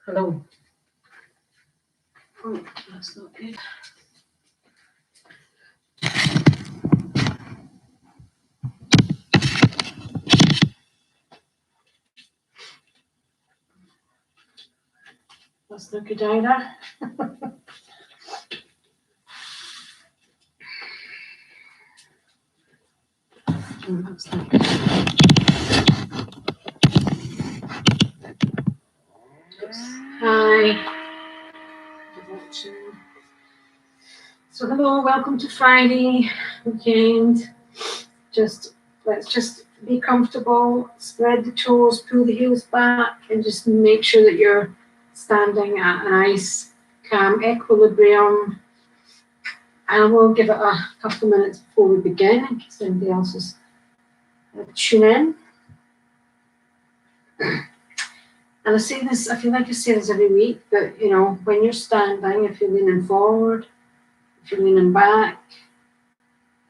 Hello. Oh, that's not good. That's not good either. Oh, that's not good. Hi. So hello, welcome to Friday weekend. Let's just be comfortable, spread the toes, pull the heels back, and just make sure that you're standing at a nice, calm equilibrium. And we'll give it a couple of minutes before we begin, in case anybody else is tune in. And I feel like I say this every week, but when you're standing, if you're leaning forward, if you're leaning back,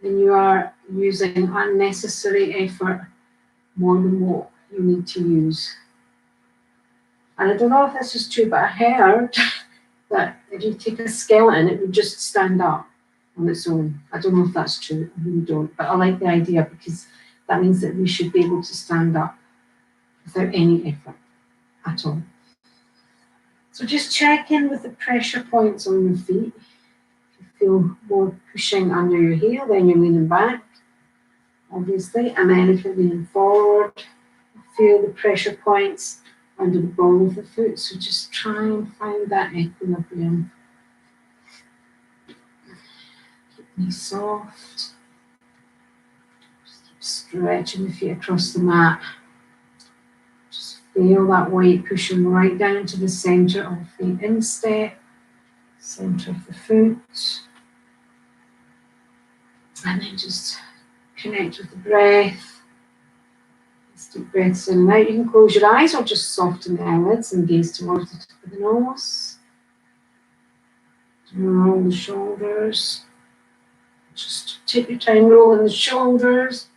then you are using unnecessary effort more than what you need to use. And I don't know if this is true, but I heard that if you take a skeleton, it would just stand up on its own. I don't know if that's true, I really don't, but I like the idea because that means that we should be able to stand up without any effort at all. So just check in with the pressure points on your feet. If you feel more pushing under your heel, then you're leaning back, obviously. And then if you're leaning forward, feel the pressure points under the ball of the foot. So just try and find that equilibrium. Keep knees soft. Just keep stretching the feet across the mat. Just feel that weight pushing right down to the center of the instep, center of the foot. And then just connect with the breath. Deep breaths in and out. You can close your eyes or just soften the eyelids and gaze towards the tip of the nose. Roll the shoulders. Just take your time rolling the shoulders.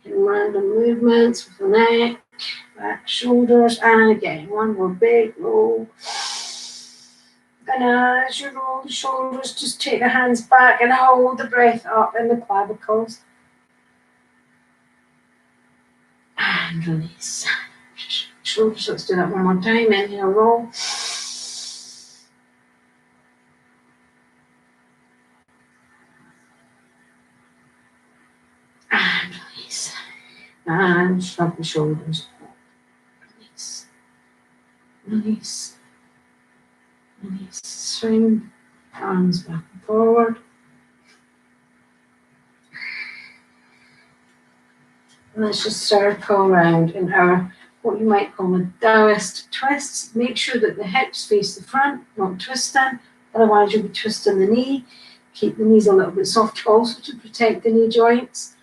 Making random movements with the neck, back, shoulders, and again, one more big roll. And as you roll the shoulders, just take the hands back and hold the breath up in the clavicles. And release. Shoulders, let's do that one more time. Inhale, roll. And release. And shrug the shoulders. Release. Release. Release. Swing arms back and forward. And let's just circle around in our, what you might call a Taoist twist. Make sure that the hips face the front, not twisting. Otherwise, you'll be twisting the knee. Keep the knees a little bit soft also to protect the knee joints.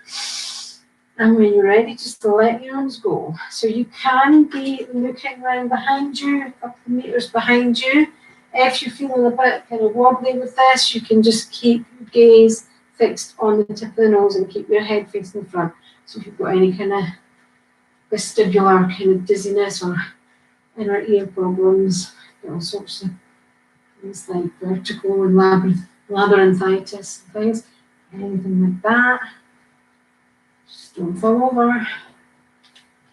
And when you're ready, just let your arms go. So you can be looking around behind you, a couple of meters behind you. If you're feeling a bit kind of wobbly with this, you can just keep your gaze fixed on the tip of the nose and keep your head facing the front. So if you've got any kind of vestibular kind of dizziness or inner ear problems, all sorts of things like vertigo and labyrinthitis and things, anything like that, just don't fall over.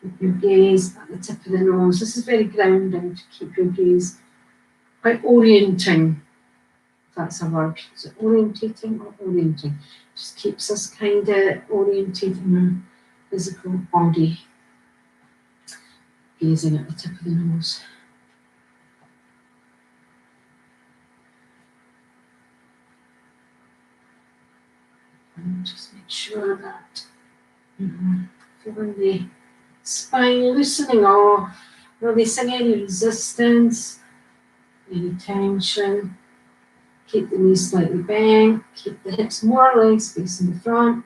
Keep your gaze at the tip of the nose. This is very grounding to keep your gaze quite orienting, if that's a word. Is it orientating or orienting? Just keeps us kind of orientated in our physical body, gazing at the tip of the nose. And just make sure that feeling the spine loosening off, releasing any resistance, any tension. Keep the knees slightly bent, keep the hips more or less facing the front,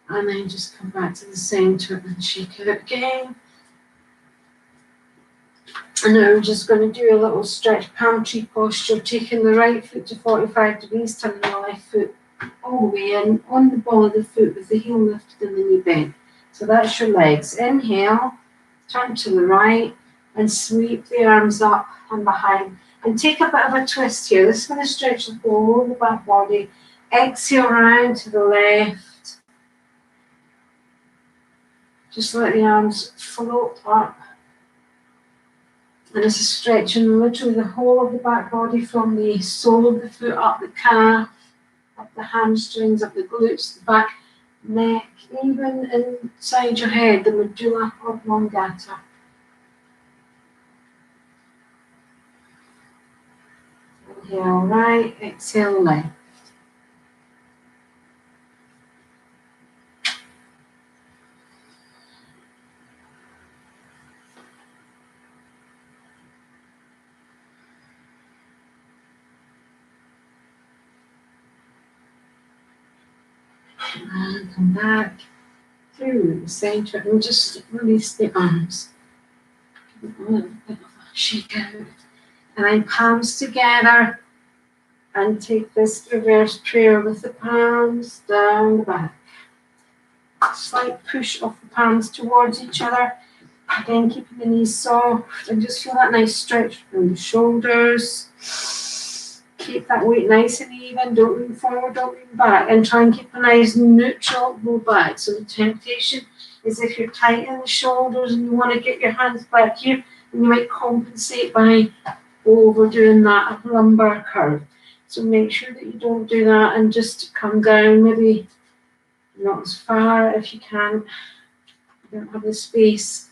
and then just come back to the center and shake it out again. And now I'm just going to do a little stretch palm tree posture, taking the right foot to 45 degrees, turning the left foot all the way in on the ball of the foot with the heel lifted and the knee bent. So that's your legs. Inhale, turn to the right, and sweep the arms up and behind. And take a bit of a twist here. This is going to stretch the whole of the back body. Exhale round to the left. Just let the arms float up. And this is stretching literally the whole of the back body from the sole of the foot up the calf, up the hamstrings, up the glutes, the back, neck, even inside your head, the medulla oblongata. Inhale right, exhale left. And come back through the center and just release the arms. Give it a little bit of a shake out. And then palms together and take this reverse prayer with the palms down the back. Slight push of the palms towards each other. Again, keeping the knees soft and just feel that nice stretch from the shoulders. Keep that weight nice and even. Don't lean forward, don't lean back. And try and keep a nice neutral low back. So the temptation is if you're tight in the shoulders and you want to get your hands back here, and you might compensate by overdoing that lumbar curve. So make sure that you don't do that and just come down, maybe not as far if you can. You don't have the space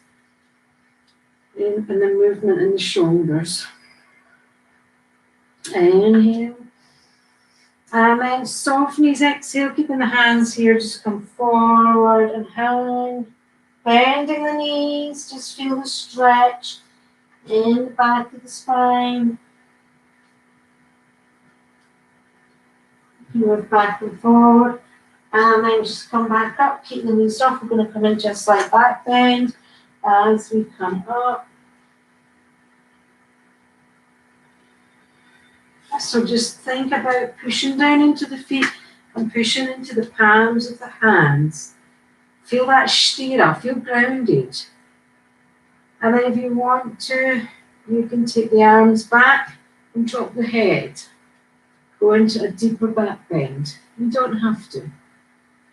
and the movement in the shoulders. Inhale. And then soft knees, exhale, keeping the hands here, just come forward and hang. Bending the knees, just feel the stretch in the back of the spine. Move back and forward. And then just come back up, keep the knees off. We're going to come in just like back bend as we come up. So just think about pushing down into the feet and pushing into the palms of the hands. Feel that sthira, feel grounded. And then if you want to, you can take the arms back and drop the head. Go into a deeper back bend. You don't have to.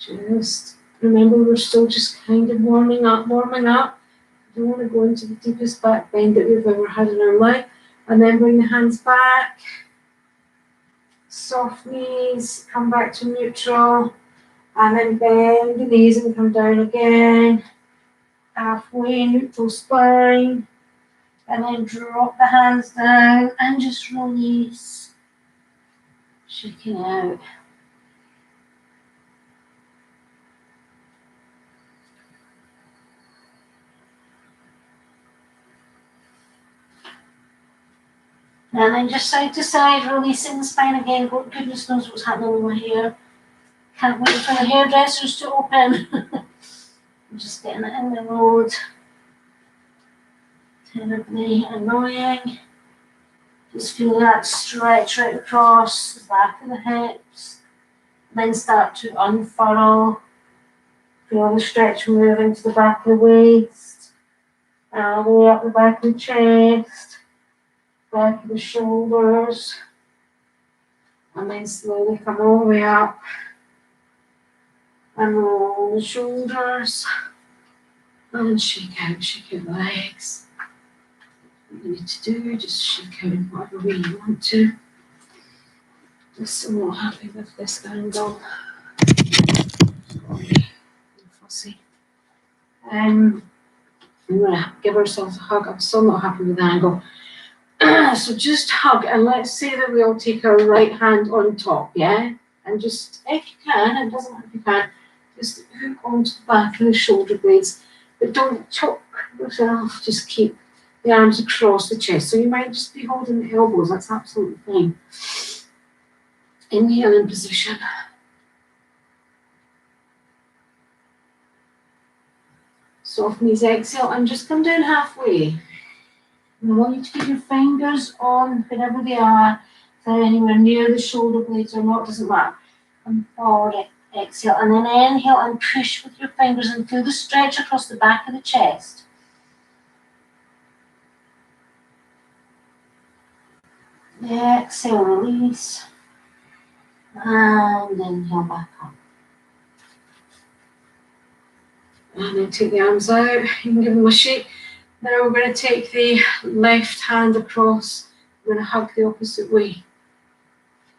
Just remember we're still just kind of warming up. You don't want to go into the deepest back bend that we've ever had in our life. And then bring the hands back. Soft knees, come back to neutral, and then bend the knees and come down again. Halfway, neutral spine, and then drop the hands down and just release. Shaking out. And then just side to side, releasing the spine again. Goodness knows what's happening with my hair. Can't wait for the hairdressers to open. I'm just getting it in the road. Terribly annoying. Just feel that stretch right across the back of the hips. Then start to unfurl. Feel the stretch moving to the back of the waist. All the way up the back of the chest. Back of the shoulders. And then slowly come all the way up. And roll the shoulders. And shake out the legs. What you need to do, just shake out in whatever way you want to. Just I'm not happy with this angle. Fussy. I'm going to give ourselves a hug. I'm still not happy with the angle. So just hug, and let's say that we all take our right hand on top, yeah? And just, if you can, it doesn't matter if you can, just hook onto the back of the shoulder blades. But don't choke yourself, just keep the arms across the chest. So you might just be holding the elbows, that's absolutely fine. Inhale in position. Soft knees, exhale, and just come down halfway. And I want you to keep your fingers on wherever they are, if they're anywhere near the shoulder blades or not, doesn't matter. Come forward, exhale, and then inhale and push with your fingers and feel the stretch across the back of the chest. Exhale, release. And inhale back up. And then take the arms out. You can give them a shake. Now we're going to take the left hand across. We're going to hug the opposite way.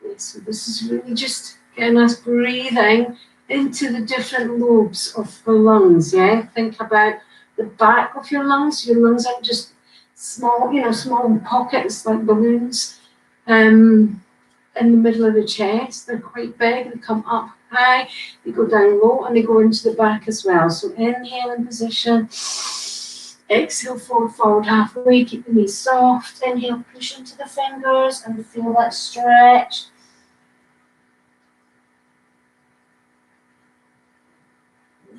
Okay, so this is really just getting us breathing into the different lobes of the lungs, yeah? Think about the back of your lungs. Your lungs aren't just small, small pockets like balloons in the middle of the chest. They're quite big. They come up high, they go down low, and they go into the back as well. So inhale in position. Exhale, forward, halfway. Keep the knees soft. Inhale, push into the fingers and feel that stretch.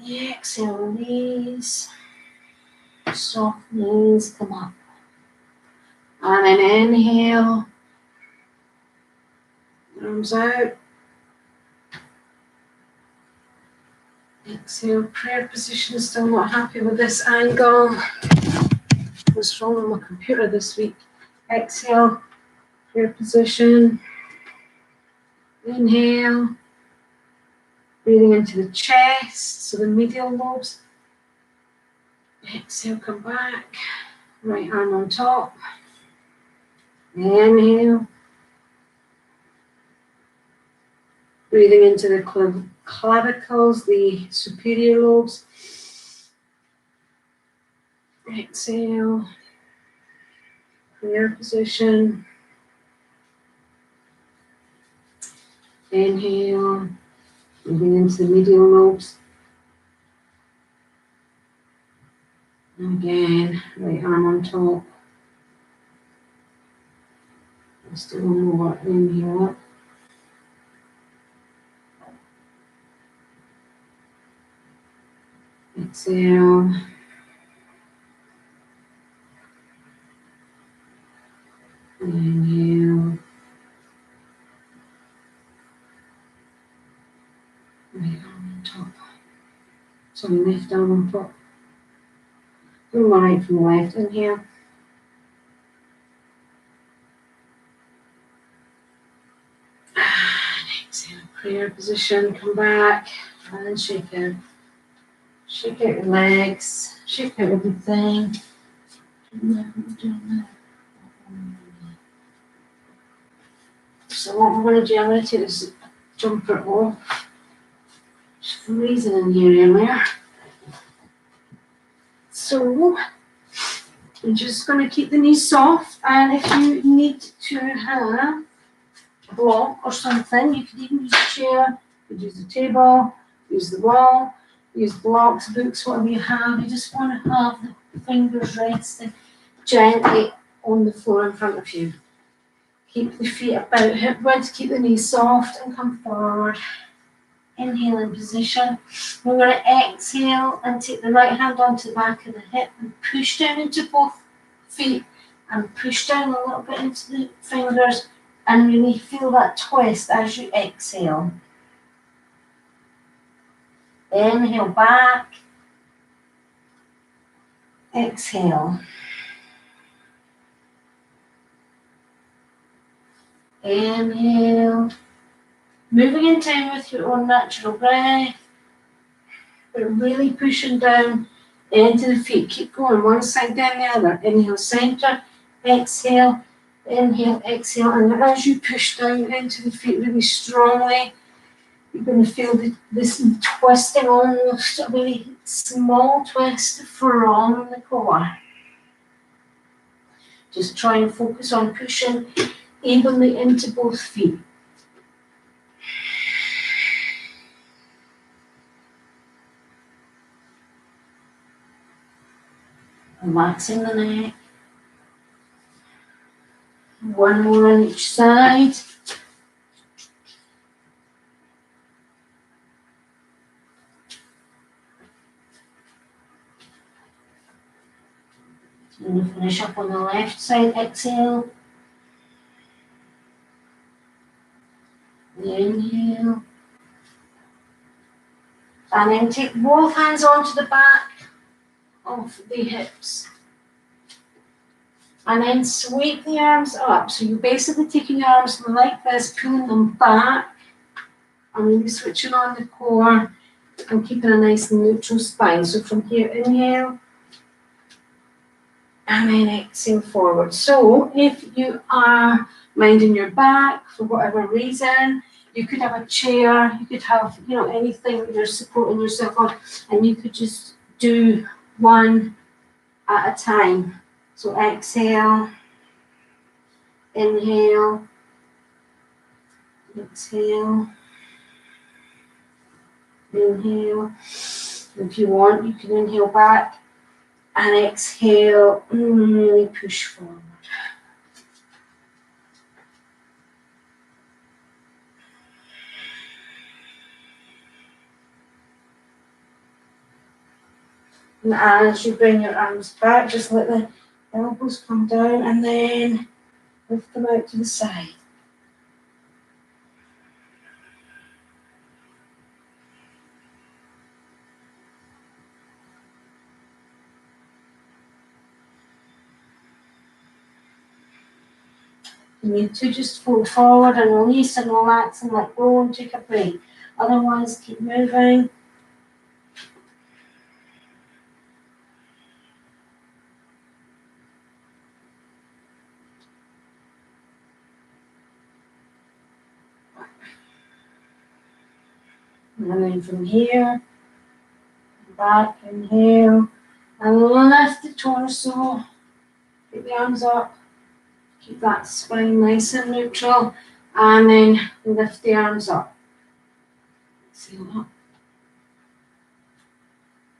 Exhale, release. Soft knees come up. And then inhale. Arms out. Exhale, prayer position. Still not happy with this angle. What's wrong with my computer this week? Exhale, prayer position. Inhale. Breathing into the chest, so the medial lobes. Exhale, come back. Right arm on top. Inhale. Breathing into the clavicles, the superior lobes. Exhale. Prayer position. Inhale. Breathing into the medial lobes. And again, right arm on top. Still one more. Inhale up. Exhale. Inhale. Right arm on top. So left arm on top. From the right, from the left. Inhale. And exhale. Prayer position. Come back. And shake out. Shake out your legs. Shake out everything. So what we're going to do, I'm going to take this jumper off. It's freezing in here earlier. So I'm just going to keep the knees soft, and if you need to have a block or something, you could even use a chair, you could use the table, use the wall, use blocks, books, whatever you have. You just want to have the fingers resting gently on the floor in front of you. Keep the feet about hip width, keep the knees soft and come forward. Inhale in position. We're going to exhale and take the right hand onto the back of the hip and push down into both feet and push down a little bit into the fingers and really feel that twist as you exhale. Inhale back. Exhale. Inhale. Moving in time with your own natural breath, but really pushing down into the feet. Keep going, one side then the other. Inhale, center, exhale, inhale, exhale. And as you push down into the feet really strongly, you're going to feel this twisting, almost a really small twist from the core. Just try and focus on pushing evenly into both feet. Relaxing the neck. One more on each side. And we'll finish up on the left side. Exhale. Inhale. And then take both hands onto the back of the hips. And then sweep the arms up. So you're basically taking your arms like this, pulling them back, and really switching on the core and keeping a nice neutral spine. So from here, inhale, and then exhale forward. So if you are minding your back for whatever reason, you could have a chair, you could have, anything that you're supporting yourself on, and you could just do one at a time. So exhale, inhale, exhale, inhale. If you want, you can inhale back and exhale, really push forward. And as you bring your arms back, just let the elbows come down and then lift them out to the side. You need to just fold forward and release and relax and let go and take a break. Otherwise, keep moving. And then from here, back, inhale, and lift the torso. Keep the arms up. Keep that spine nice and neutral. And then lift the arms up. Exhale up.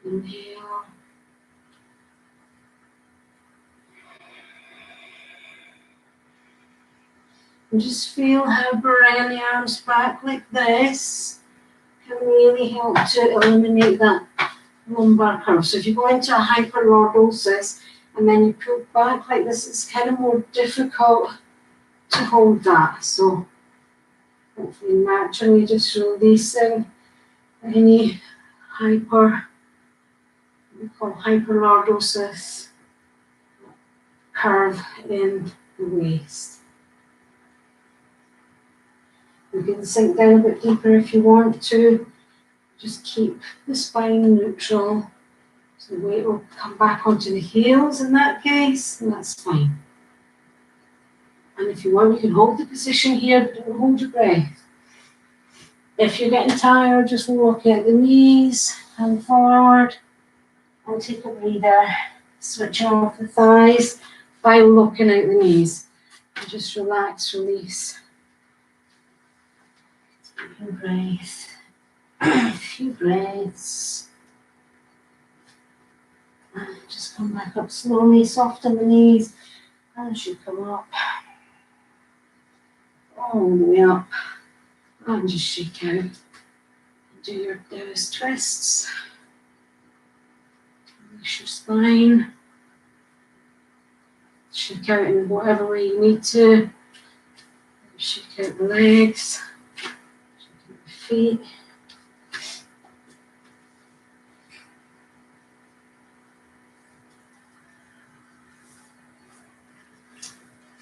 Inhale. And just feel how bringing the arms back like this can really help to eliminate that lumbar curve. So if you go into a hyperlordosis and then you pull back like this, it's kind of more difficult to hold that. So hopefully naturally just releasing any we call hyperlordosis curve in the waist. You can sink down a bit deeper if you want to. Just keep the spine neutral. So the weight will come back onto the heels in that case, and that's fine. And if you want, you can hold the position here, but don't hold your breath. If you're getting tired, just walk out the knees, hand forward, and take a breather. Switching off the thighs by looking out the knees. And just relax, release. Take a breath. A few breaths. And just come back up slowly, soften the knees as you come up. All the way up. And just shake out. Do your Taoist twists. Release your spine. Shake out in whatever way you need to. Shake out the legs. Shake out the feet.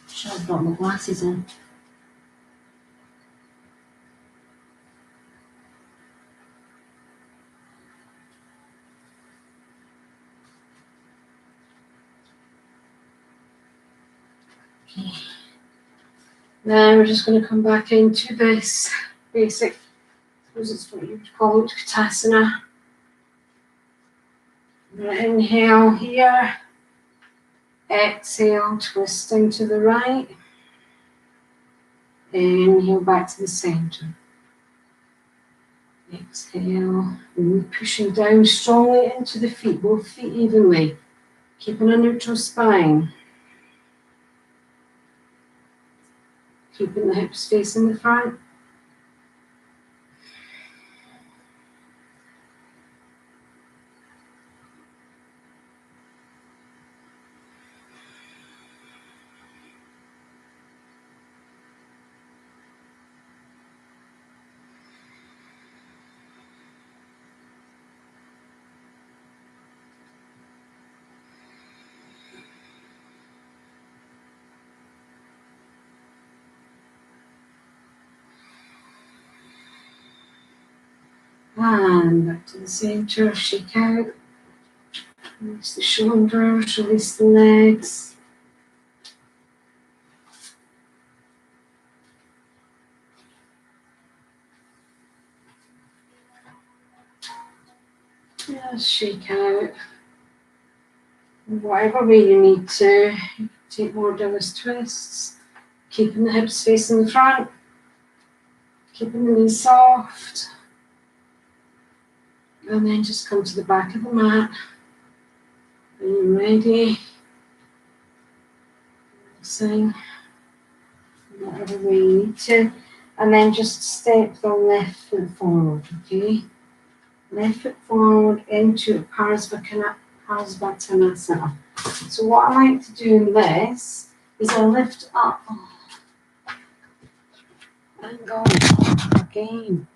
Should have brought my glasses in. Okay. Now we're just going to come back into this basic, I suppose it's what you would call it, Utkatasana. Inhale here. Exhale, twisting to the right. Inhale back to the center. Exhale, and pushing down strongly into the feet, both feet evenly. Keeping a neutral spine. Keeping the hips facing the front. And back to the center, shake out. Release the shoulders, release the legs. Just shake out. Whatever way you need to. Take more Dallas twists. Keeping the hips facing the front. Keeping the knees soft. And then just come to the back of the mat. When you're ready. Sing. Whatever way you need to. And then just step the left foot forward, okay? Left foot forward into Parsvatanasana. So what I like to do in this is I lift up and go again.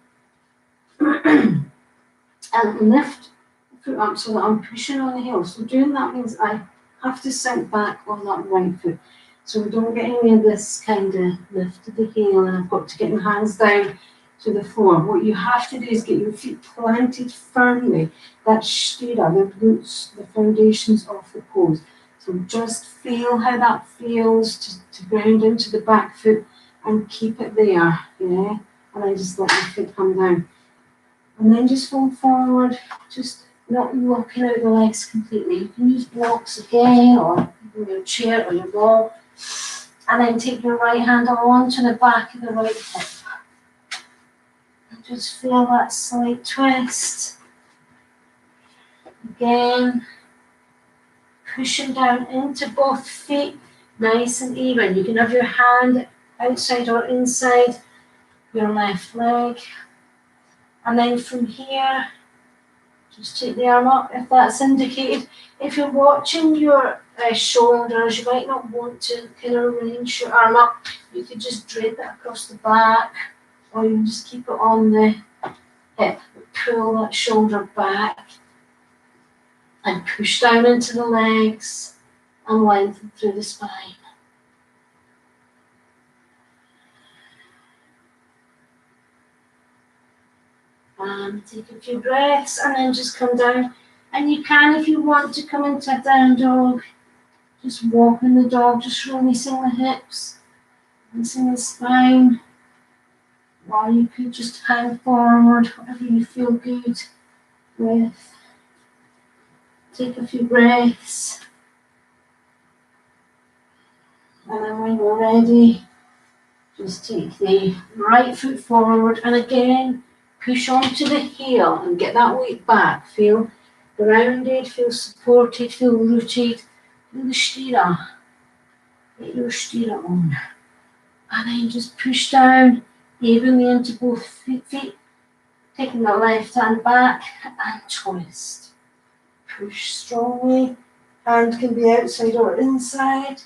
And lift the foot up so that I'm pushing on the heel. So doing that means I have to sink back on that right foot. So we don't get any of this kind of lift of the heel and I've got to get my hands down to the floor. What you have to do is get your feet planted firmly. That sthira, the roots, the foundations of the pose. So just feel how that feels to ground into the back foot and keep it there, yeah? And I just let my foot come down. And then just fold forward, just not locking out the legs completely. You can use blocks again, or your chair or your wall. And then take your right hand onto the back of the right hip. And just feel that slight twist. Again, pushing down into both feet, nice and even. You can have your hand outside or inside your left leg. And then from here, just take the arm up if that's indicated. If you're watching your shoulders, you might not want to kind of arrange your arm up. You could just drape it across the back, or you can just keep it on the hip. Pull that shoulder back and push down into the legs and lengthen through the spine. And take a few breaths and then just come down. And you can, if you want to, come into a down dog. Just walking the dog, just releasing the hips, releasing the spine. Or you could just hang forward, whatever you feel good with. Take a few breaths. And then when you're ready, just take the right foot forward and again, push onto the heel and get that weight back. Feel grounded, feel supported, feel rooted. Feel the sthira. Get your sthira on. And then just push down evenly into both feet. Taking the left hand back and twist. Push strongly. Hand can be outside or inside.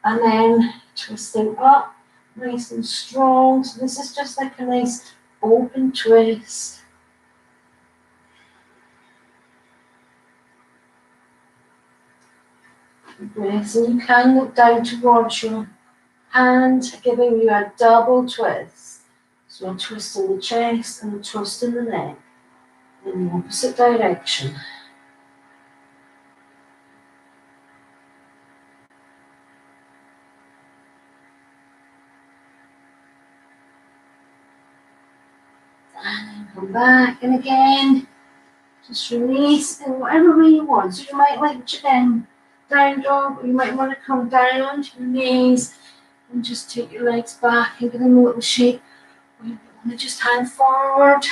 And then twisting up. Nice and strong. So this is just like a nice open twist. Breath. And you can look down towards your hand, giving you a double twist. So a twist in the chest and a twist in the neck. In the opposite direction. And then come back, and again, just release in whatever way you want. So you might like down dog, or you might want to come down onto your knees and just take your legs back and give them a little shake. Or you want to just hang forward.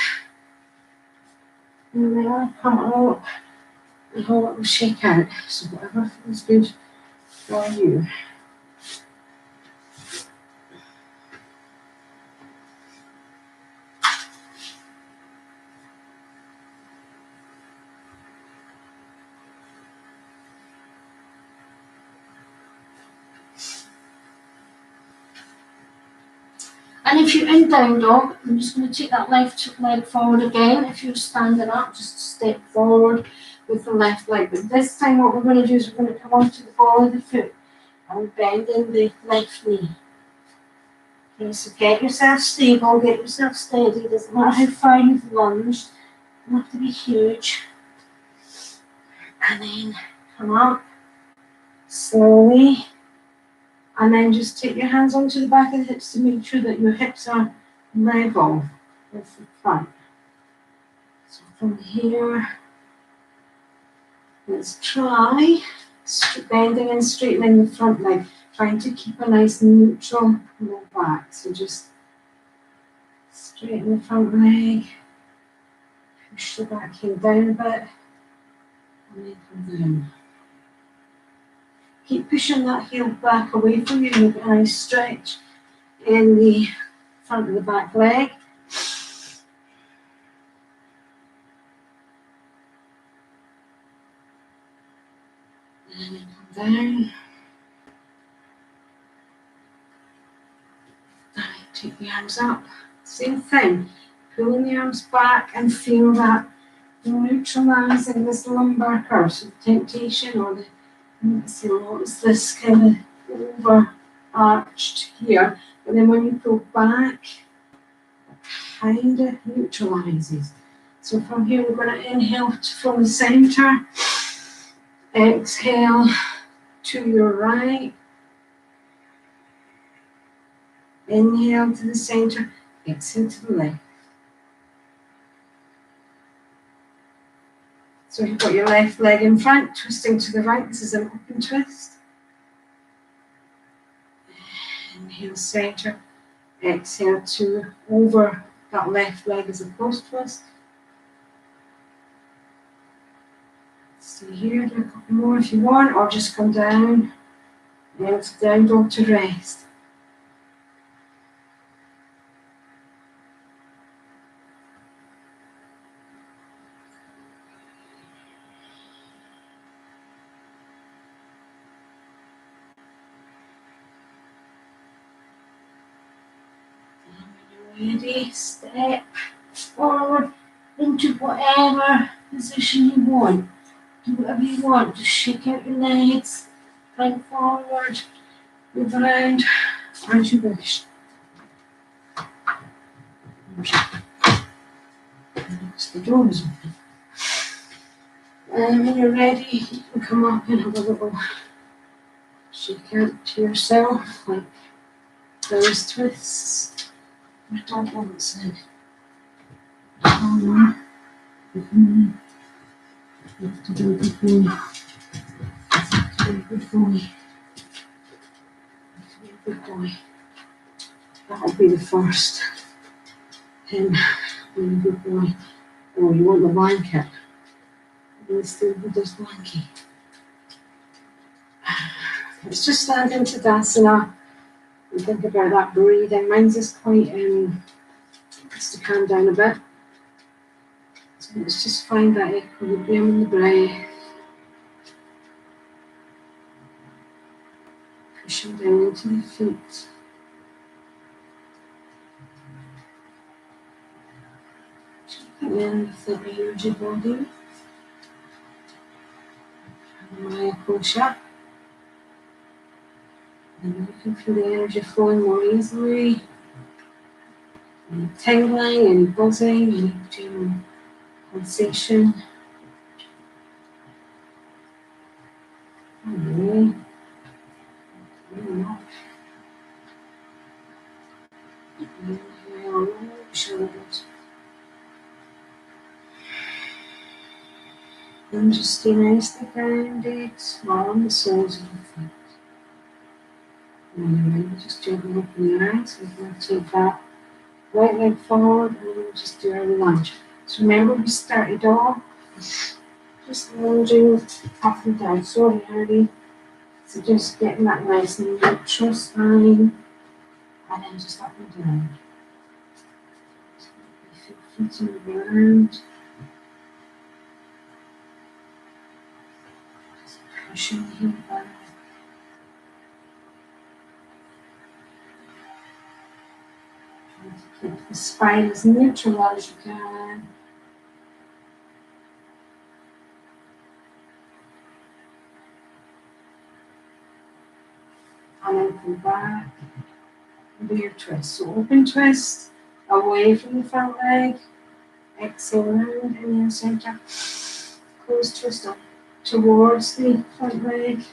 And then I come up and hold a little shake out. So whatever feels good for you. And if you're in down dog, I'm just going to take that left leg forward again. If you're standing up, just step forward with the left leg. But this time what we're going to do is we're going to come onto the ball of the foot and bend in the left knee. Okay, so get yourself stable, get yourself steady. Doesn't matter how far you've lunged. Doesn't have to be huge. And then come up slowly. And then just take your hands onto the back of the hips to make sure that your hips are level with the front. So from here, let's try bending and straightening the front leg, trying to keep a nice neutral low back. So just straighten the front leg, push the back heel down a bit, and then come down. Keep pushing that heel back away from you, and get a nice stretch in the front of the back leg. And then come down. And take the arms up. Same thing. Pulling the arms back and feel that neutralizing this lumbar curve. So the temptation or the it's this kind of over arched here. But then when you pull back, it kind of neutralizes. So from here we're going to inhale from the center. Exhale to your right. Inhale to the center. Exhale to the left. So you've got your left leg in front, twisting to the right. This is an open twist. Inhale, center. Exhale to over that left leg as a closed twist. Stay here, do a couple more if you want, or just come down. Nail to down dog to rest. Ready, step forward into whatever position you want. Do whatever you want. Just shake out your legs, bring forward, move around as you wish. The door is open. And when you're ready, you can come up and have a little shake out to yourself, like those twists. I don't want to. You have to do a good boy. You have to be a good boy. You have to be a good boy. That'll be the first. Him being a good boy. Oh, you want the blanket? Let's do this blanket. Let's just stand into Tadasana and think about that breathing. Mine's just quite just to calm down a bit. So let's just find that equilibrium in the breath. Pushing down into the feet. Checking in with the energy body. Maya Kosha. And you can feel the energy flowing more easily. Any tingling, any buzzing, any general sensation. Inhale, roll shoulders. And just stay nicely grounded, small on the soles of the feet. And then just gently open your eyes. We're going to take that right leg forward and we'll just do our lunge. So remember we started off just lunging up and down. Sorry, Hardy. So just getting that nice and neutral spine and then just up and down. Feet on the ground. Just pushing the heel back. Trying to keep the spine as neutral as you can. And then come back and do your twist. So open twist, away from the front leg, Exhale round in the centre. Close twist up towards the front leg.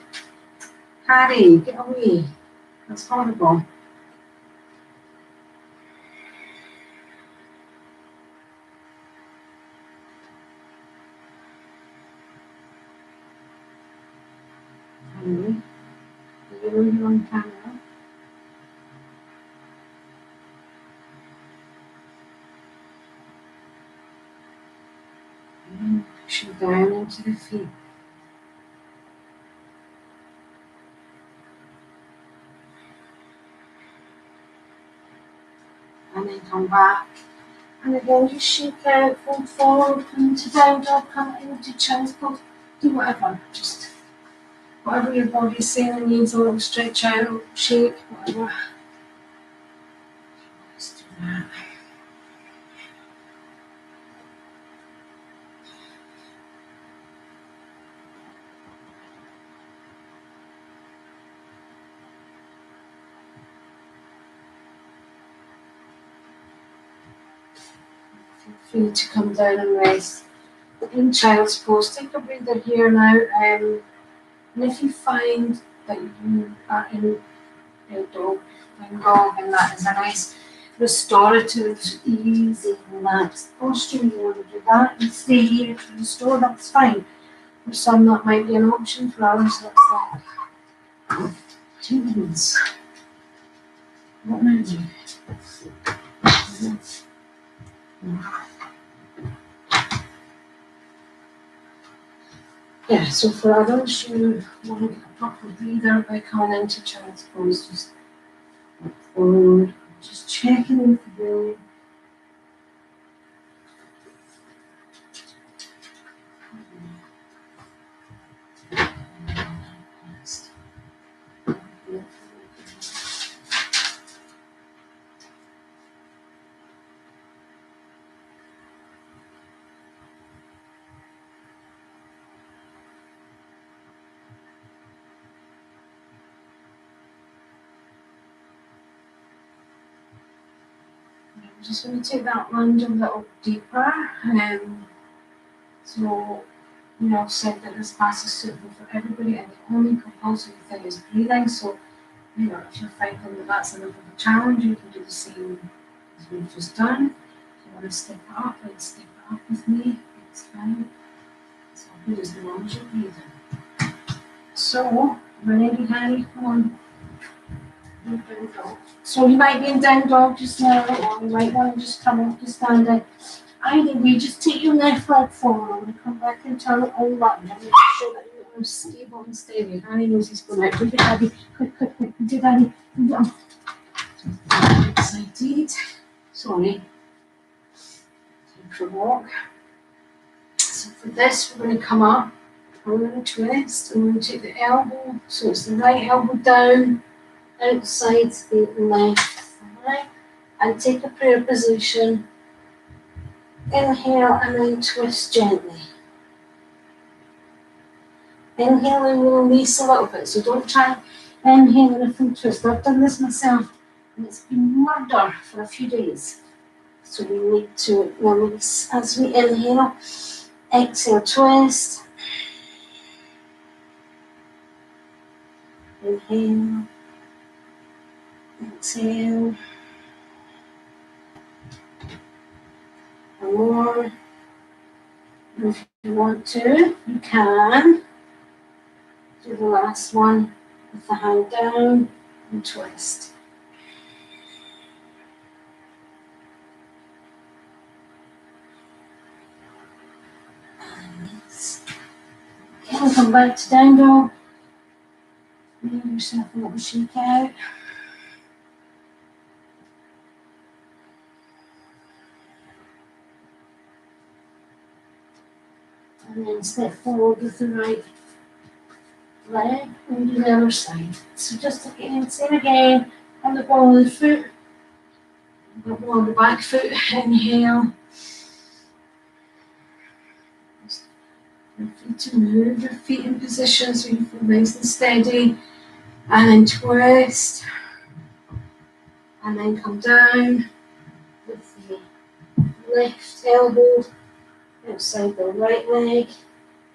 Harry, get away. That's horrible. Harry, you know you're on camera. And pushing down into the feet. And then come back. And again, just shake out, fold forward, come into down dog, come into child's pose. Do whatever, just whatever your body's saying needs a little stretch out, shake, whatever. Let's do that. Feel free to come down and rest. In child's pose, take a breather here now. And if you find that you are in dog, and that is a nice restorative, easy, relaxed posture, you want to do that and stay here to restore, that's fine. For some, that might be an option. For others, that's like 2 minutes. What now do? Yeah, so for others, you want to get a proper breather by coming into child's pose, just forward, just checking in for breathing. I'm just going to take that lunge a little deeper. So, I've said that this class is suitable for everybody, and the only compulsory thing is breathing. So, if you're finding that that's a little bit of a challenge, you can do the same as we've just done. If you want to step it up, then step it up with me. It's fine. It's all good as long as you're breathing. So, ready, Harry? Come on. So you might be in down dog just now, or you might want to just come up to standing. Either way, just take your left leg forward and come back and turn it all around and make sure that you're stable and steady. Harry knows he's going out. Look at Daddy. Quick, quick, quick. Do Daddy. Excited. Sorry. Time for a walk. So for this, we're going to come up. We're going to twist and we're going to take the elbow. So it's the right elbow down, outside the left thigh, and take a prayer position. Inhale and then twist gently. Inhale and release a little bit, so don't try and inhale and a full twist. I've done this myself and it's been murder for a few days. So we need to release as we inhale. Exhale, twist. Inhale. Exhale. One more. If you want to, you can do the last one with the hand down and twist. And come back to down dog. Give yourself a little shake out. And then step forward with the right leg and do the other side. So just again, same again, on the ball of the foot, the ball of the back foot, inhale. Feel free to move your feet in position so you feel nice and steady. And then twist. And then come down with the left elbow outside the right leg.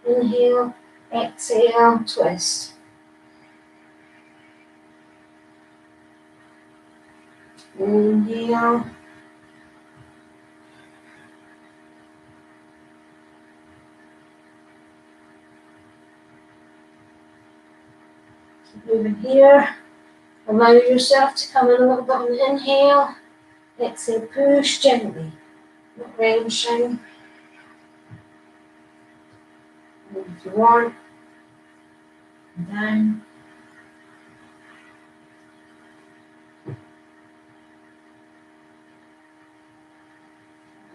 Inhale, exhale, twist. Inhale. Keep moving here. Allow yourself to come in a little bit on the inhale. Exhale, push gently. Not wrenching. If you want. Down.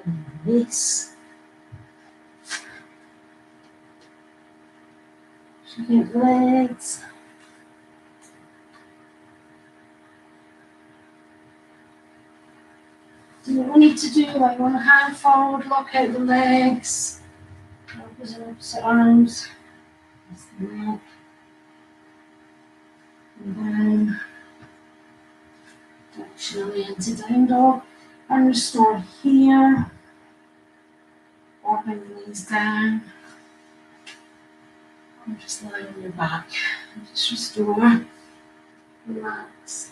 And release. Shake the legs. Do what we need to do, like one hand forward, lock out the legs. Elbows and opposite arms. That's the neck. And down. Directionally into down dog. And restore here. Or bring the knees down. Or just lie on your back. And just restore. Relax.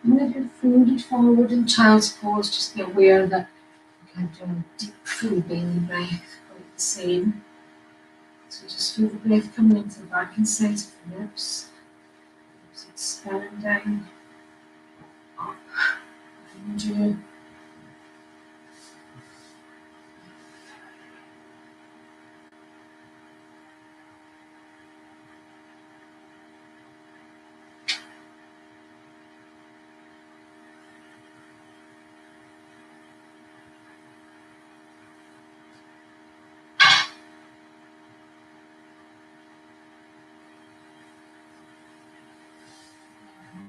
And if you're folded forward in child's pose, just be aware that you can do a deep full belly breath, quite the same. So just feel the breath coming into the back and sides of the ribs. So it's expanding down, up, and you.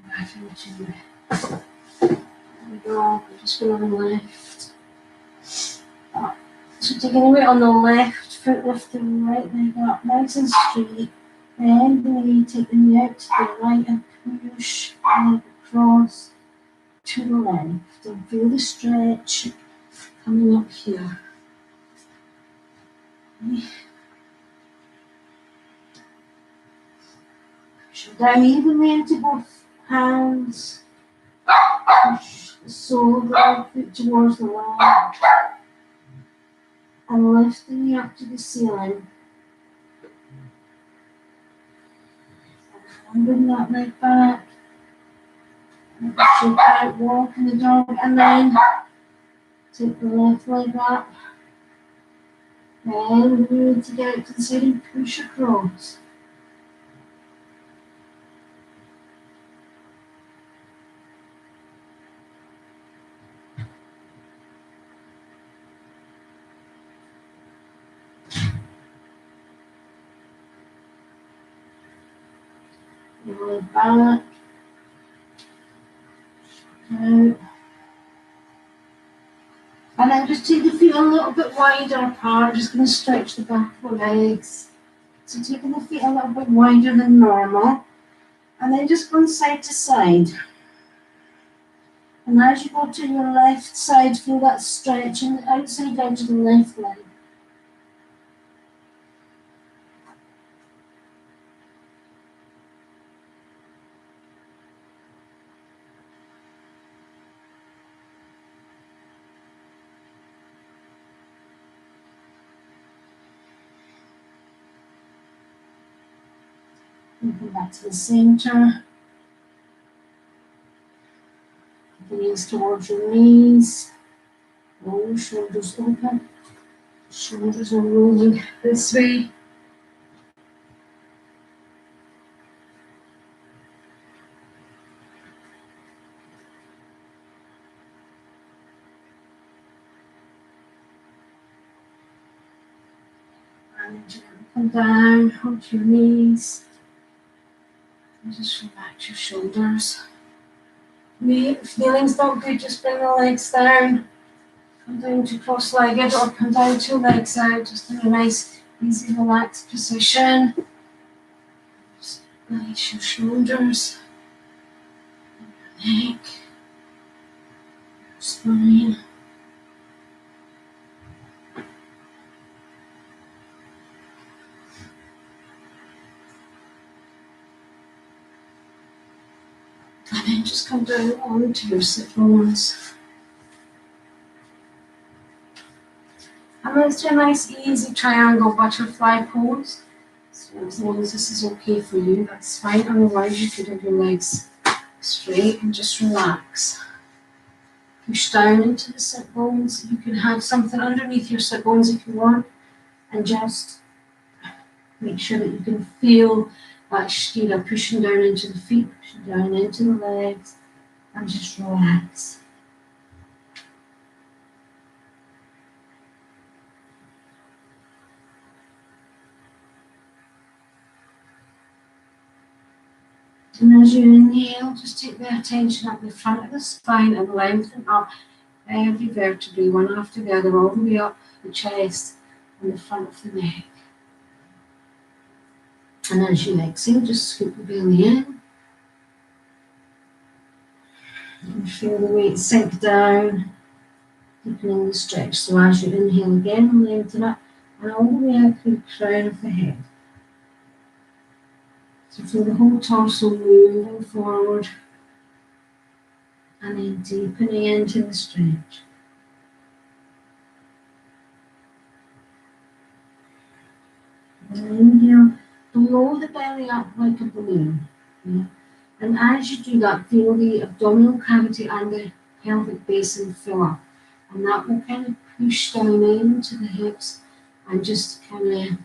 Back into it. There we go. I'm just going on the left. Up. So taking the weight on the left foot, lift the right leg up, nice and straight. Bend the knee, take the knee out to the right and push the leg across to the left. And feel the stretch coming up here. Push it down evenly into both hands. Push the sole of the right foot towards the leg. And lift the knee up to the ceiling. And bring that leg back. And shake out, walk in the dog, and then take the left leg up. And move to get out to the side and push across. Leg back. Out. And then just take the feet a little bit wider apart. Just going to stretch the back of the legs. So taking the feet a little bit wider than normal. And then just going side to side. And as you go to your left side, feel that stretch in the outside edge of the left leg. And come back to the center. The knees towards your knees. Roll your shoulders open. Shoulders are rolling this way. And come down onto your knees. And just relax your shoulders. If feeling's not good, just bring the legs down. Come down to cross-legged or come down to legs out, just in a nice, easy, relaxed position. Just release your shoulders, neck, spine. And then just come down onto your sit bones. And let's do a nice, easy triangle butterfly pose. So as long as this is okay for you, that's fine. Otherwise, you could have your legs straight and just relax. Push down into the sit bones. You can have something underneath your sit bones if you want, and just make sure that you can feel that sthira pushing down into the feet, pushing down into the legs, and just relax. And as you inhale, just take the attention up the front of the spine and lengthen up every vertebrae, one after the other, all the way up the chest and the front of the neck. And as you exhale, just scoop the belly in. And feel the weight sink down, deepening the stretch. So as you inhale again, lengthen up and all the way out through the crown of the head. So feel the whole torso moving forward and then deepening into the stretch. And inhale, blow the belly up like a balloon. Yeah. And as you do that, feel the abdominal cavity and the pelvic basin fill up. And that will kind of push down into the hips and just kind of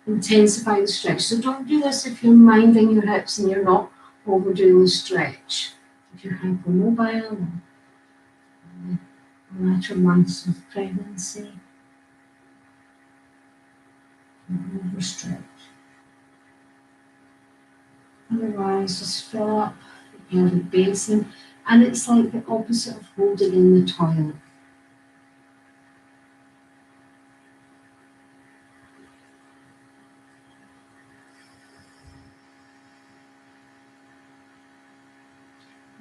intensify the stretch. So don't do this if you're minding your hips and you're not overdoing the stretch. If you're hypermobile or in the latter months of pregnancy, don't overstretch. Otherwise, just fill up the pelvic basin, and it's like the opposite of holding in the toilet.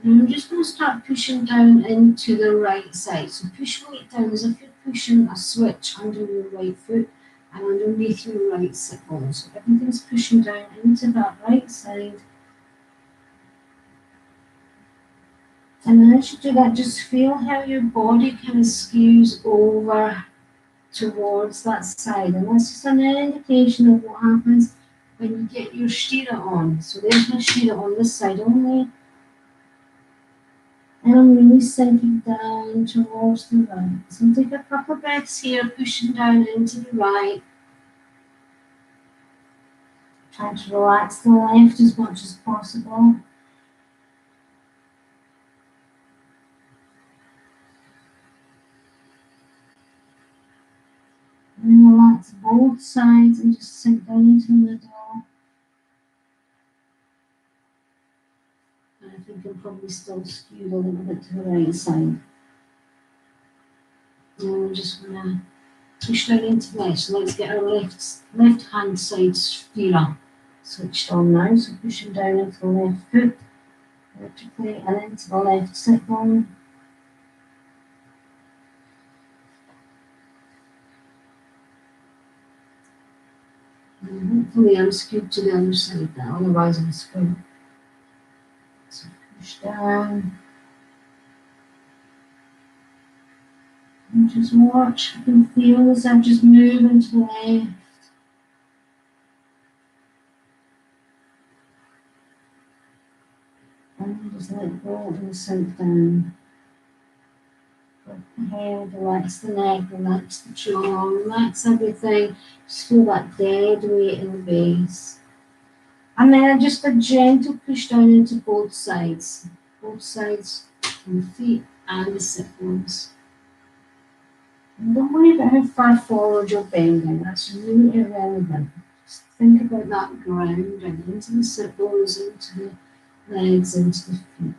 And I'm just going to start pushing down into the right side. So push weight down as if you're pushing a switch under your right foot and underneath your right sit bone. So everything's pushing down into that right side. And as you do that, just feel how your body kind of skews over towards that side. And that's just an indication of what happens when you get your sthira on. So there's my sthira on this side only. And I'm really sinking down towards the right. So take a couple of breaths here, pushing down into the right. Try to relax the left as much as possible. And then relax both sides and just sink down into the middle. And I think I'm probably still skewed a little bit to the right side. And we just want to push down into the left. So let's get our left hand side sthira switched on now. So pushing down into the left foot vertically and into the left sit bone. And hopefully I'm skewed to the other side now, otherwise I'm screwed. So push down. And just watch and feel as I just move into the left. And just let go and sink down. Let the head, relax the neck, relax the jaw, relax everything. Just feel that dead weight in the base. And then just a gentle push down into both sides. Both sides from the feet and the sit bones. And don't worry about how far forward you're bending. That's really irrelevant. Just think about that ground and into the sit bones, into the legs, into the feet.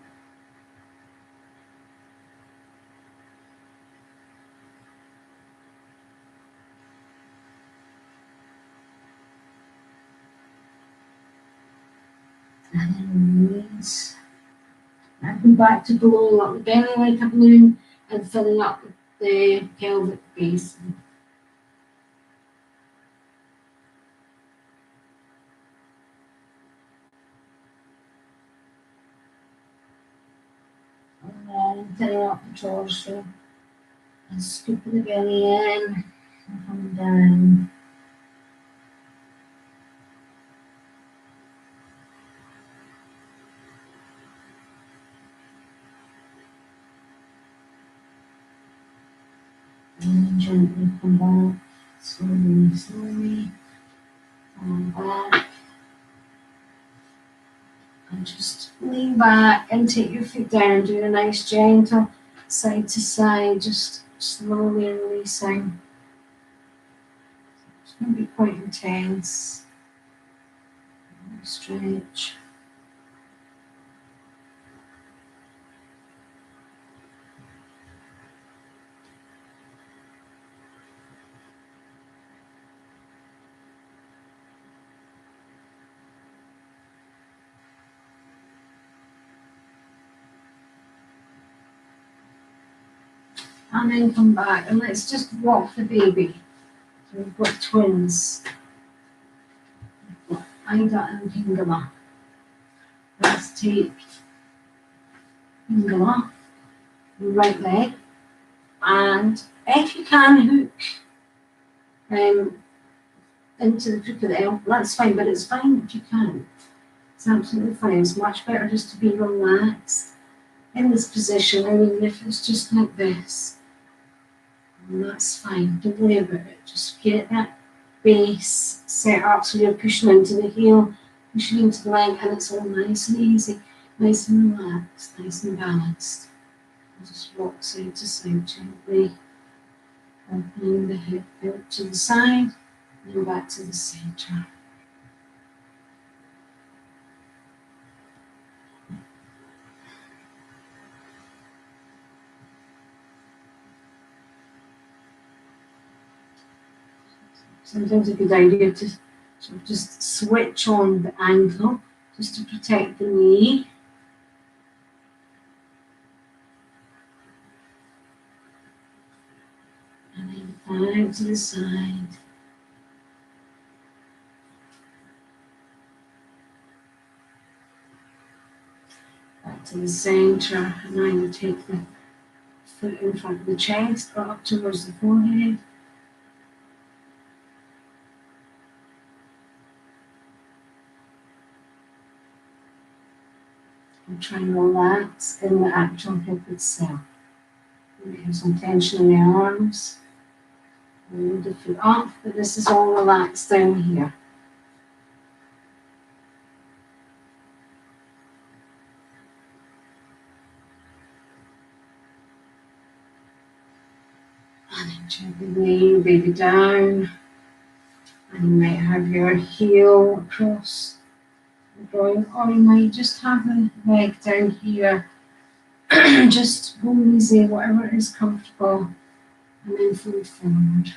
And then release. And come back to blowing up the belly like a balloon and filling up the pelvic base. And then filling up the torso and scooping the belly in and coming down. And gently come back, slowly, slowly, come back. And just lean back and take your feet down, do a nice gentle side to side, just slowly releasing. It's going to be quite intense. Stretch. And then come back and let's just rock the baby. So we've got twins. We've got Ida and Pingala. Let's take Pingala, right leg, and if you can hook into the crook of the elbow, that's fine, but it's fine if you can't. It's absolutely fine. It's much better just to be relaxed in this position. I mean, if it's just like this, that's fine. Don't worry about it. Just get that base set up so you're pushing into the heel, pushing into the leg, and it's all nice and easy, nice and relaxed, nice and balanced. I'll just rock side to side gently, opening the hip out to the side, and then back to the center. Sometimes a good idea to sort of just switch on the ankle just to protect the knee. And then back to the side. Back to the center. And now you take the foot in front of the chest or up towards the forehead. And try and relax in the actual hip itself. You may have some tension in the arms. Hold the foot up, but this is all relaxed down here. And then gently lay your baby down. And you might have your heel across the groin, or you might just have the leg down here. Just go easy, whatever is comfortable, and then fold forward.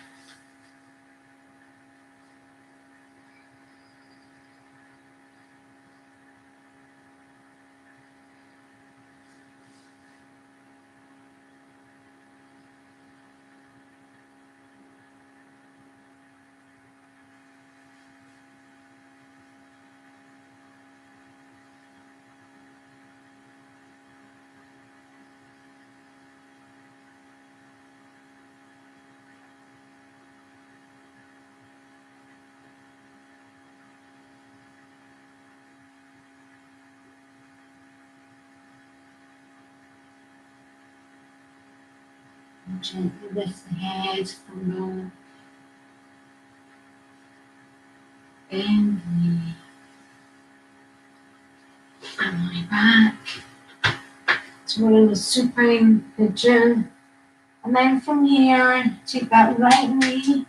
And gently lift the head, come back, bend the knee, and lie back. So we're in the supine pigeon. And then from here, take that right knee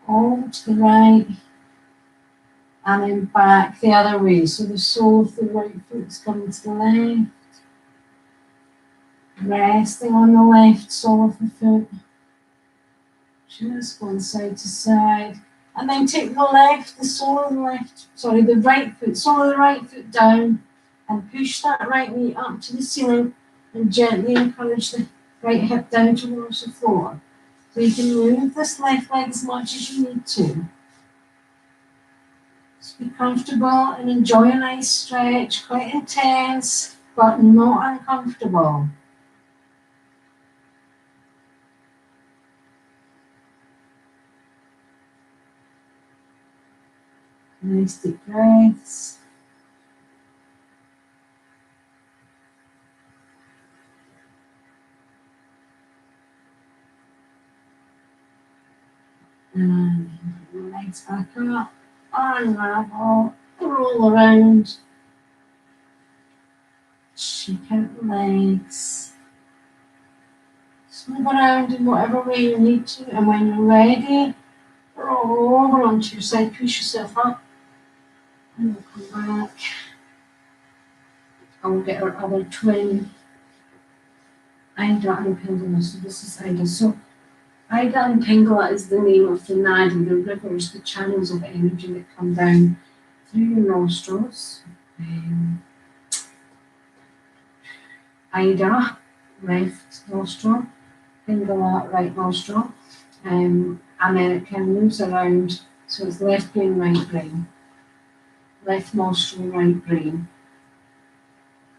over to the right, and then back the other way. So the sole of the right foot is coming to the left, resting on the left sole of the foot, just going side to side, And then take the sole of the sole of the right foot down and push that right knee up to the ceiling and gently encourage the right hip down towards the floor. So you can move this left leg as much as you need to. Just be comfortable and enjoy a nice stretch, quite intense, but not uncomfortable. Nice deep breaths. And legs back up, unravel, roll around, shake out the legs. Just move around in whatever way you need to, and when you're ready, roll over onto your side, push yourself up, and we'll come back. And we'll get our other twin, Ida and Pingala. So this is Ida. So Ida and Pingala is the name of the nadi, the rivers, the channels of energy that come down through your nostrils. Ida, left nostril, Pingala, right nostril, and then it kind of moves around. So it's left brain, right brain, left nostril, right brain,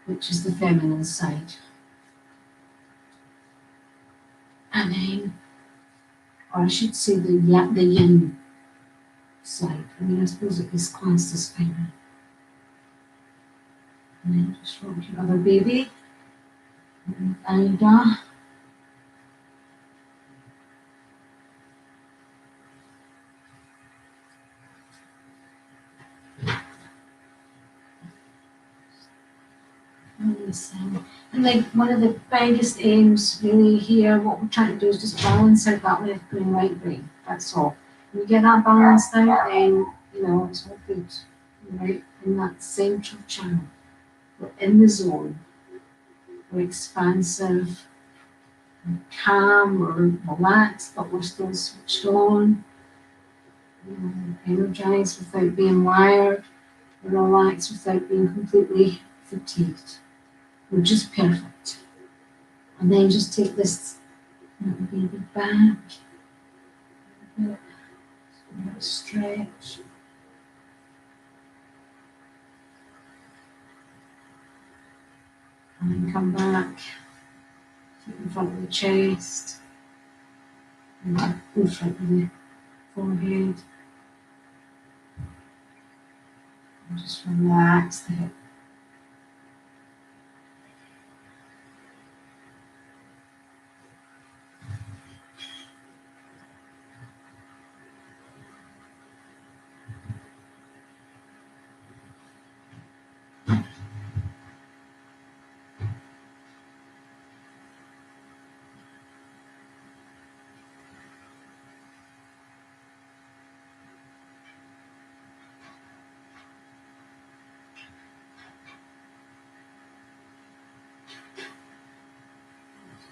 which is the feminine side. And then, or I should say the yin side. I mean, I suppose it is classed as feminine. And then just rock your other baby. Ida. And like one of the biggest aims really here, what we're trying to do is just balance out that left brain, right brain. That's all. When you get that balanced out, then it's all good. Right in that central channel. We're in the zone. We're expansive, we're calm, we're relaxed, but we're still switched on. Energized without being wired. We're relaxed without being completely fatigued. We're just perfect. And then just take this little baby back. A bit. Stretch. And then come back. Take in front of the chest. And then in front of the forehead. And just relax the hip.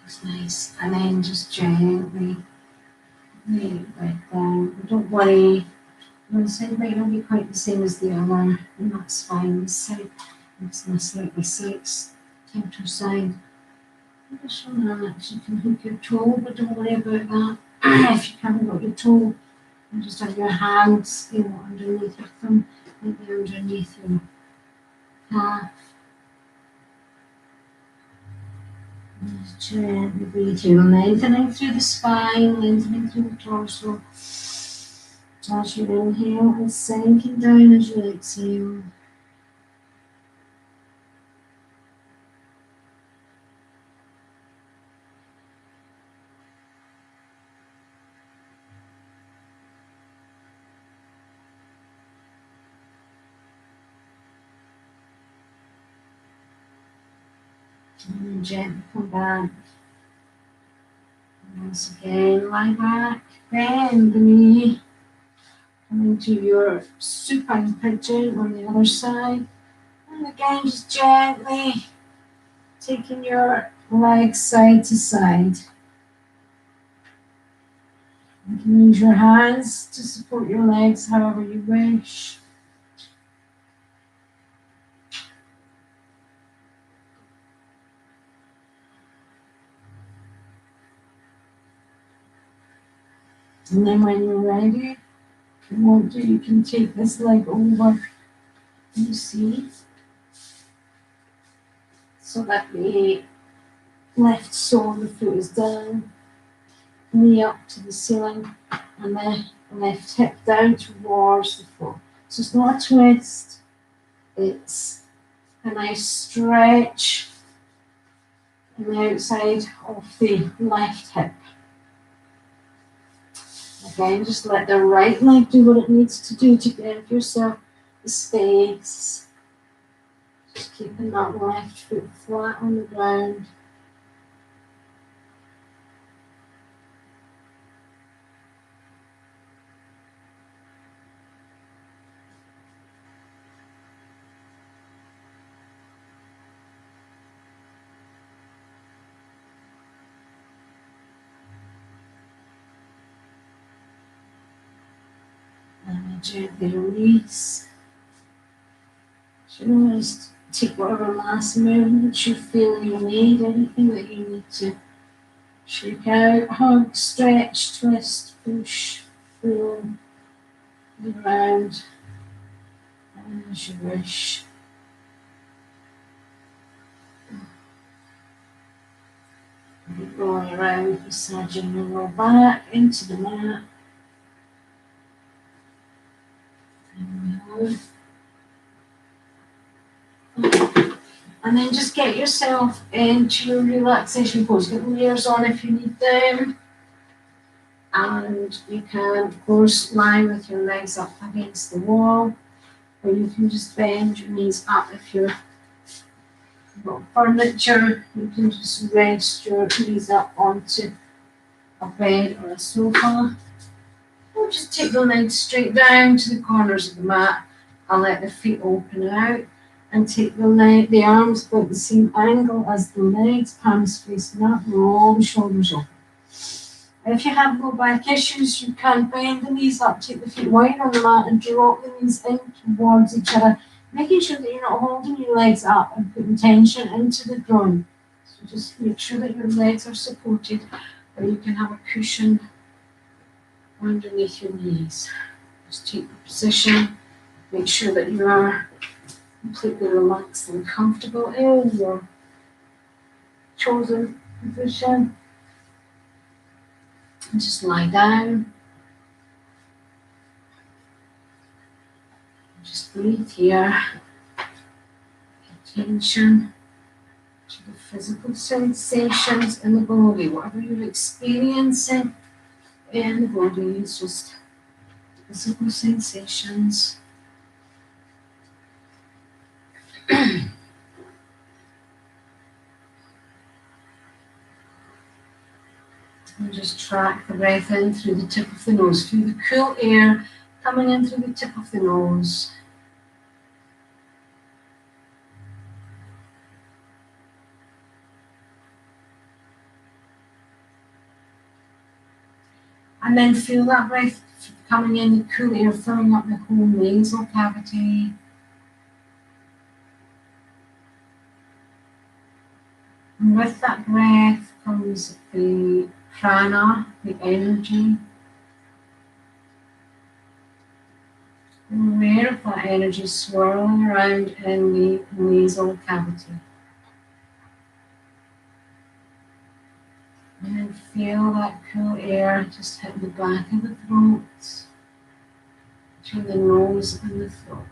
It's nice. And then just gently lay it back down. But don't worry. One side might not be quite the same as the other, and that's fine. This side looks less like the six, tempter side. Just relax. You can hook your toe, but don't worry about that. If you haven't got your toe, you just have your hands, underneath your thumb, maybe underneath your calf. Just gently breathe here, lengthening through the spine, lengthening through the torso. As you inhale and sinking down as you exhale. And then gently come back. And once again, lie back, bend the knee. Come into your supine pigeon on the other side. And again, just gently taking your legs side to side. You can use your hands to support your legs however you wish. And then when you're ready, if you want to, you can take this leg over, you see, so that the left sole of the foot is down, knee up to the ceiling, and the left hip down towards the floor. So it's not a twist, it's a nice stretch on the outside of the left hip. Again, just let the right leg do what it needs to do to give yourself the space. Just keeping that left foot flat on the ground. And gently release. Just take whatever last movements you feel you need, anything that you need to shake out, hug, stretch, twist, push, pull, around, as you wish. Going around, massaging your lower back into the mat. And then just get yourself into your relaxation pose. Get the layers on if you need them. And you can, of course, lie with your legs up against the wall, or you can just bend your knees up if you've got furniture. You can just rest your knees up onto a bed or a sofa. Or just take the legs straight down to the corners of the mat and let the feet open out. And take the arms about the same angle as the legs, palms facing up, roll the shoulders open. If you have low back issues, you can bend the knees up, take the feet wide on the mat and drop the knees in towards each other, making sure that you're not holding your legs up and putting tension into the groin. So just make sure that your legs are supported, or you can have a cushion underneath your knees. Just take the position, make sure that you are completely relaxed and comfortable in your chosen position. And just lie down. Just breathe here. Pay attention to the physical sensations in the body. Whatever you're experiencing in the body is just physical sensations. And just track the breath in through the tip of the nose. Feel the cool air coming in through the tip of the nose. And then feel that breath coming in, the cool air filling up the whole nasal cavity. And with that breath comes the prana, the energy. And aware of that energy swirling around in the nasal cavity. And then feel that cool air just hit the back of the throat, between the nose and the throat.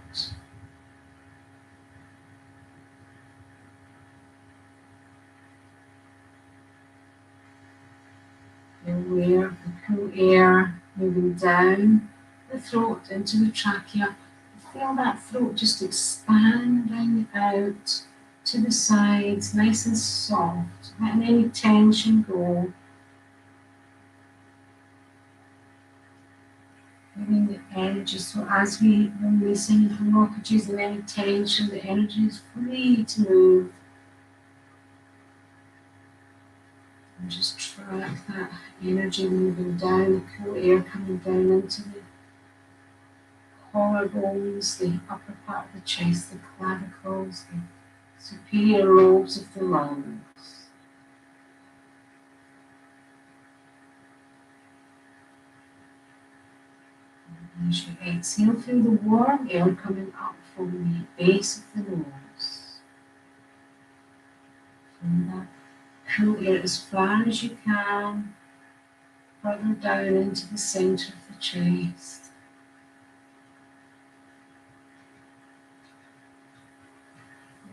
Be aware of the cool air moving down the throat into the trachea. Feel that throat just expanding out to the sides, nice and soft, letting any tension go. Feeling the energy, so as we release any blockages and any tension, the energy is free to move. And just track that energy moving down, the cool air coming down into the collarbones, the upper part of the chest, the clavicles, the superior lobes of the lungs. And as you exhale, feel the warm air coming up from the base of the nose. Feel that cool air as far as you can, further down into the center of the chest.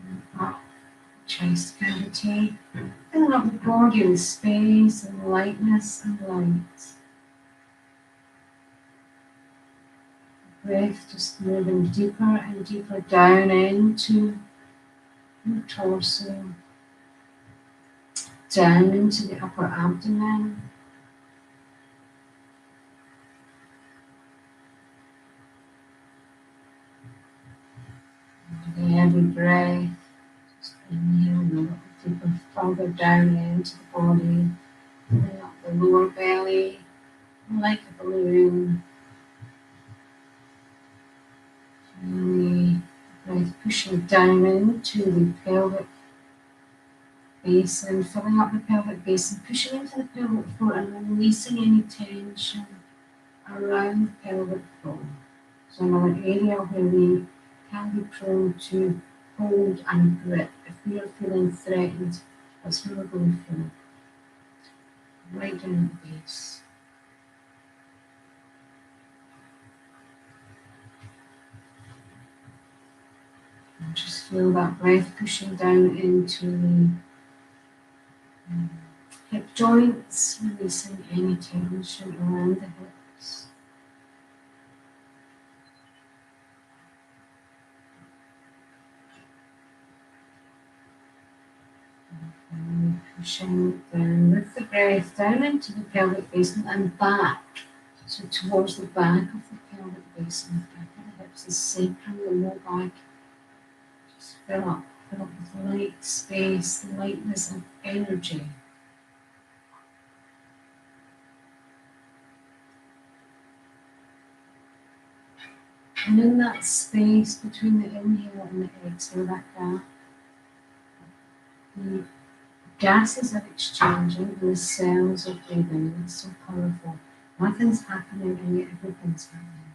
And up the chest cavity. Filling up the body with space and lightness and light. Breath just moving deeper and deeper down into your torso, down into the upper abdomen. And with every breath, just inhale a little deeper, further down into the body, filling up the lower belly like a balloon. And the breath pushing down into the pelvic basin, filling up the pelvic basin, pushing into the pelvic floor and releasing any tension around the pelvic floor. So another area where we can be prone to hold and grip. If we are feeling threatened, that's where we're going to feel it. Right down at the base. And just feel that breath pushing down into the hip joints, releasing any tension around the hips. And pushing down with the breath down into the pelvic basin and back. So towards the back of the pelvic basin, the back of the hips, the sacrum, the low back. Just fill up with light space, the lightness of energy. And in that space between the inhale and the exhale, that gap, the gases are exchanging and the cells are breathing. It's so powerful. Nothing's happening and yet everything's happening.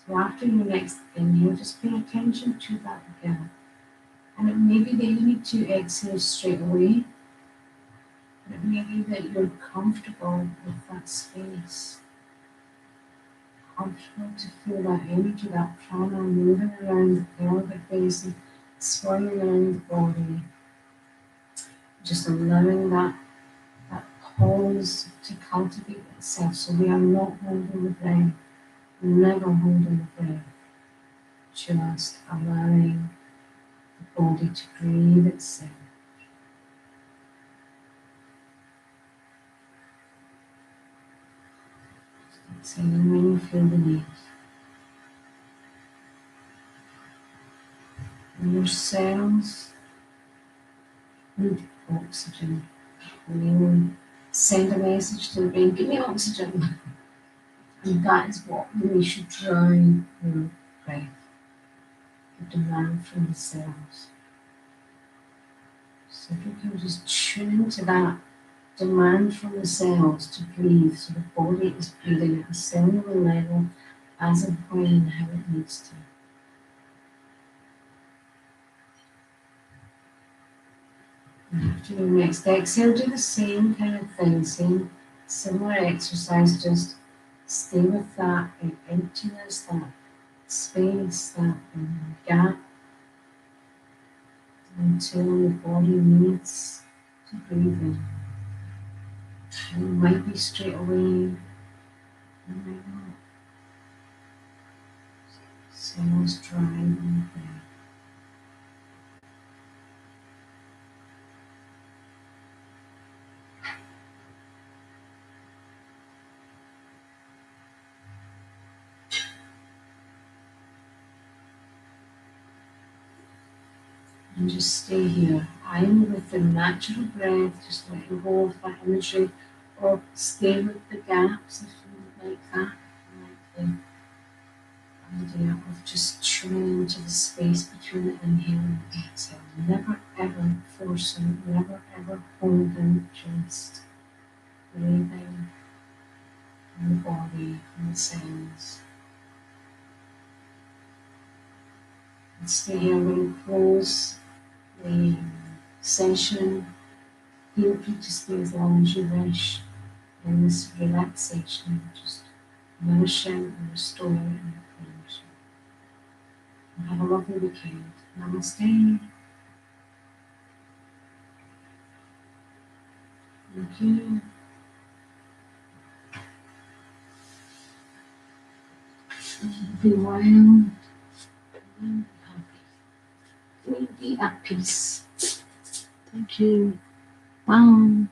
So after your next inhale, just pay attention to that gap. And it may be that you need to exhale straight away. But it may be that you're comfortable with that space. Comfortable to feel that energy, that prana moving around the pelvic basin, swirling around the body. Just allowing that pause to cultivate itself. So we are not holding the breath, never holding the breath. Just allowing the body to breathe itself. Exhaling when you feel the need. And your cells need oxygen. And you send a message to the brain, give me oxygen. And that is what really should drive your breath. The demand from the cells. So if you can just tune into that demand from the cells to breathe, so the body is breathing at a cellular level as and when and how it needs to. And after your next exhale, do the same kind of thing, same similar exercise, just stay with that emptiness, that space, that gap until the body needs to breathe in. And it might be straight away, it might not. Cells driving the breath. And just stay here fine with the natural breath, just letting go of that imagery, or stay with the gaps if you like that. Like the idea of just tuning into the space between the inhale and the exhale. Never ever forcing, never ever holding, just breathing from the body, from the cells. And stay here, I'm going to close the session. Feel free to stay as long as you wish in this relaxation, just nourishing and restoring and replenishing. And have a lovely weekend. Namaste. Thank you. Be well. Be happy. Be at peace. Thank you. Wow.